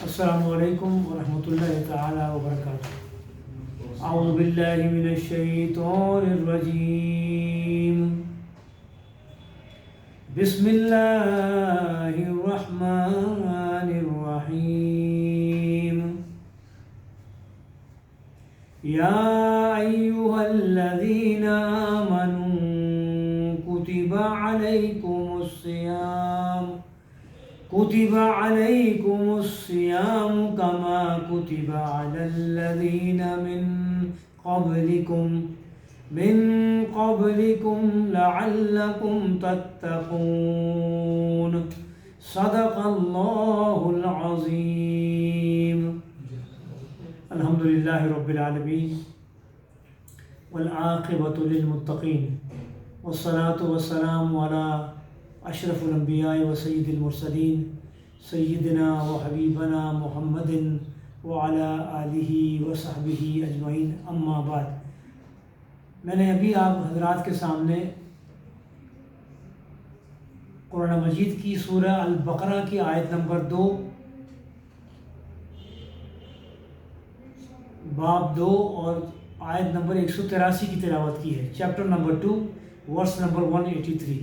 السلام علیکم ورحمۃ اللہ تعالی وبرکاتہ۔ اعوذ باللہ من الشیطان الرجیم، بسم اللہ الرحمن الرحیم۔ یا ایہا الذین آمنوا كتب عليكم الصيام كما كتب على الذين من قبلكم لعلكم تتقون۔ صدق اللہ العظیم۔ الحمدللہ رب العالمین والعاقبۃ للمتقین، والصلاة والسلام علی اشرف الانبیاء و سید المرسلین سیدنا و حبیبنا محمد وعلی آلہ و صحبہ اجمعین، اما بعد۔ میں نے ابھی آپ حضرات کے سامنے قرآن مجید کی سورہ البقرہ کی آیت نمبر 2، باب 2 اور آیت نمبر 183 کی تلاوت کی ہے، چیپٹر نمبر 2 ورس نمبر 183۔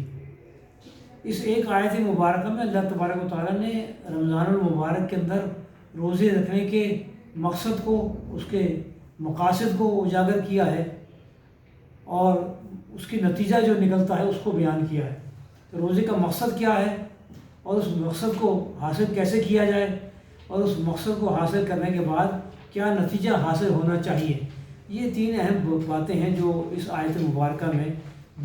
اس ایک آیت مبارکہ میں اللہ تبارک و تعالیٰ نے رمضان المبارک کے اندر روزے رکھنے کے مقصد کو، اس کے مقاصد کو اجاگر کیا ہے، اور اس کی نتیجہ جو نکلتا ہے اس کو بیان کیا ہے۔ تو روزے کا مقصد کیا ہے، اور اس مقصد کو حاصل کیسے کیا جائے، اور اس مقصد کو حاصل کرنے کے بعد کیا نتیجہ حاصل ہونا چاہیے، یہ 3 اہم باتیں ہیں جو اس آیت مبارکہ میں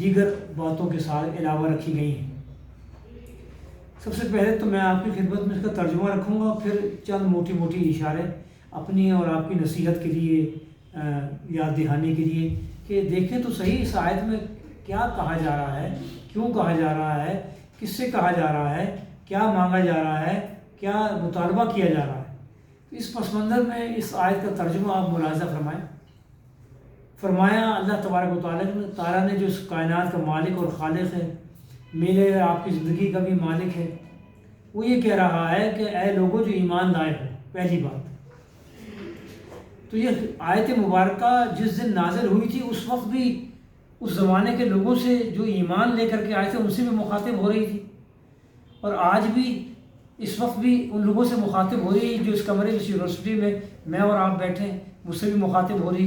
دیگر باتوں کے ساتھ علاوہ رکھی گئی ہیں۔ سب سے پہلے تو میں آپ کی خدمت میں اس کا ترجمہ رکھوں گا، پھر چند موٹی موٹی اشارے اپنی اور آپ کی نصیحت کے لیے، یاد دہانی کے لیے، کہ دیکھیں تو صحیح اس آیت میں کیا کہا جا رہا ہے، کیوں کہا جا رہا ہے، کس سے کہا جا رہا ہے، کیا مانگا جا رہا ہے، کیا مطالبہ کیا جا رہا ہے۔ اس پس منظر میں اس آیت کا ترجمہ آپ ملاحظہ فرمائیں۔ فرمایا اللہ تبارک و تعالیٰ نے جو اس کائنات کا مالک اور خالق ہے، میرے اور آپ کی زندگی کا بھی مالک ہے، وہ یہ کہہ رہا ہے کہ اے لوگوں جو ایمان لائے ہو۔ پہلی بات تو یہ آیت مبارکہ جس دن نازل ہوئی تھی اس وقت بھی اس زمانے کے لوگوں سے جو ایمان لے کر کے آئے تھے ان سے بھی مخاطب ہو رہی تھی، اور آج بھی اس وقت بھی ان لوگوں سے مخاطب ہو رہی ہے جو اس کمرے، اس یونیورسٹی میں اور آپ بیٹھے ہیں، مجھ سے بھی مخاطب ہو رہی ہے۔